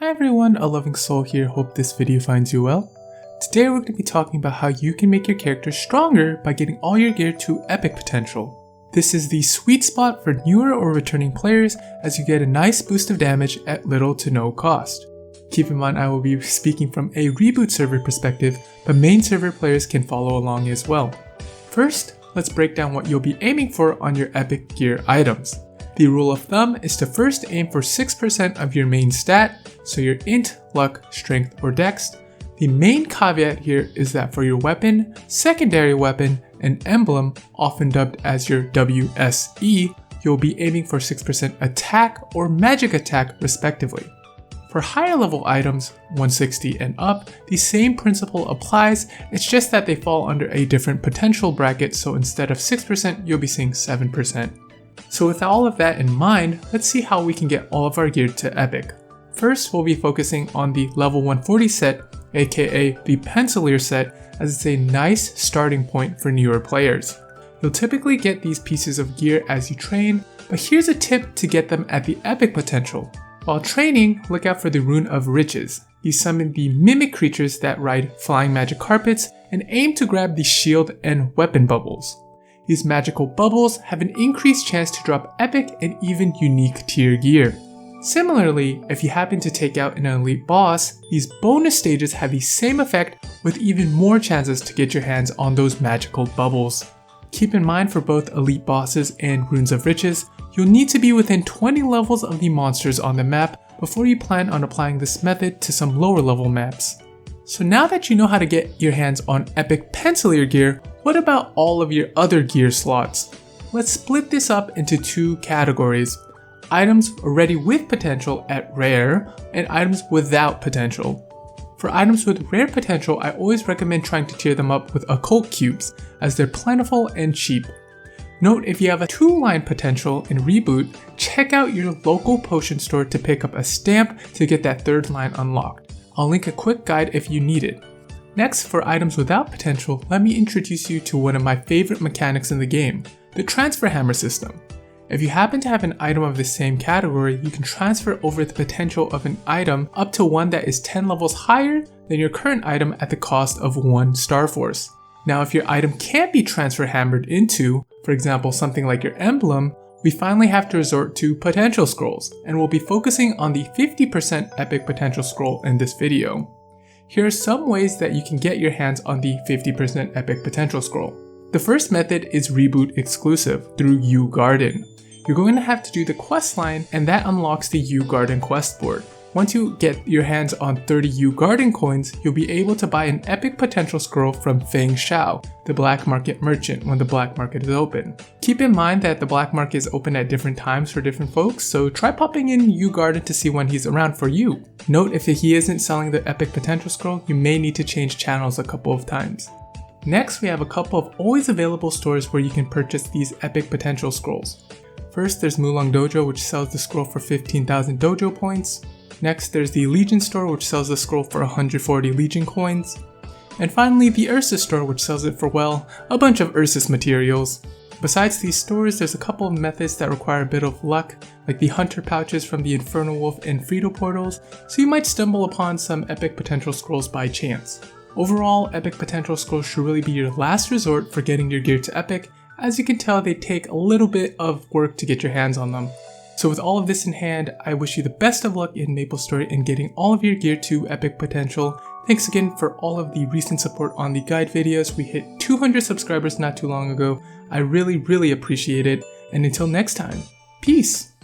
Hi everyone, aLovingSoul here, hope this video finds you well. Today we're going to be talking about how you can make your character stronger by getting all your gear to epic potential. This is the sweet spot for newer or returning players as you get a nice boost of damage at little to no cost. Keep in mind I will be speaking from a reboot server perspective, but main server players can follow along as well. First, let's break down what you'll be aiming for on your epic gear items. The rule of thumb is to first aim for 6% of your main stat, so your int, luck, strength, or dex. The main caveat here is that for your weapon, secondary weapon, and emblem, often dubbed as your WSE, you'll be aiming for 6% attack or magic attack respectively. For higher level items, 160 and up, the same principle applies, it's just that they fall under a different potential bracket, so instead of 6%, you'll be seeing 7%. So with all of that in mind, let's see how we can get all of our gear to epic. First, we'll be focusing on the level 140 set, aka the Pencilier set, as it's a nice starting point for newer players. You'll typically get these pieces of gear as you train, but here's a tip to get them at the epic potential. While training, look out for the Rune of Riches. These summon the mimic creatures that ride flying magic carpets and aim to grab the shield and weapon bubbles. These magical bubbles have an increased chance to drop epic and even unique tier gear. Similarly, if you happen to take out an elite boss, these bonus stages have the same effect with even more chances to get your hands on those magical bubbles. Keep in mind for both elite bosses and Runes of Riches, you'll need to be within 20 levels of the monsters on the map before you plan on applying this method to some lower level maps. So now that you know how to get your hands on epic Pencilier gear, what about all of your other gear slots? Let's split this up into two categories. Items already with potential at rare, and items without potential. For items with rare potential, I always recommend trying to tier them up with occult cubes, as they're plentiful and cheap. Note if you have a 2-line potential in reboot, check out your local potion store to pick up a stamp to get that 3rd line unlocked. I'll link a quick guide if you need it. Next, for items without potential, let me introduce you to one of my favorite mechanics in the game, the transfer hammer system. If you happen to have an item of the same category, you can transfer over the potential of an item up to one that is 10 levels higher than your current item at the cost of 1 star force. Now if your item can't be transfer hammered into, for example something like your emblem, we finally have to resort to potential scrolls, and we'll be focusing on the 50% epic potential scroll in this video. Here are some ways that you can get your hands on the 50% epic potential scroll. The first method is reboot exclusive through U Garden. You're going to have to do the quest line, and that unlocks the U Garden quest board. Once you get your hands on 30 U Garden coins, you'll be able to buy an epic potential scroll from Feng Shao, the black market merchant, when the black market is open. Keep in mind that the black market is open at different times for different folks, so try popping in U Garden to see when he's around for you. Note if he isn't selling the epic potential scroll, you may need to change channels a couple of times. Next, we have a couple of always available stores where you can purchase these epic potential scrolls. First, there's Mulong Dojo, which sells the scroll for 15,000 dojo points. Next, there's the Legion store, which sells the scroll for 140 Legion coins. And finally, the Ursus store, which sells it for, well, a bunch of Ursus materials. Besides these stores, there's a couple of methods that require a bit of luck, like the Hunter pouches from the Infernal Wolf and Frito portals, so you might stumble upon some epic potential scrolls by chance. Overall, epic potential scrolls should really be your last resort for getting your gear to epic. As you can tell, they take a little bit of work to get your hands on them. So with all of this in hand, I wish you the best of luck in MapleStory in getting all of your gear to epic potential. Thanks again for all of the recent support on the guide videos. We hit 200 subscribers not too long ago. I really appreciate it. And until next time, peace!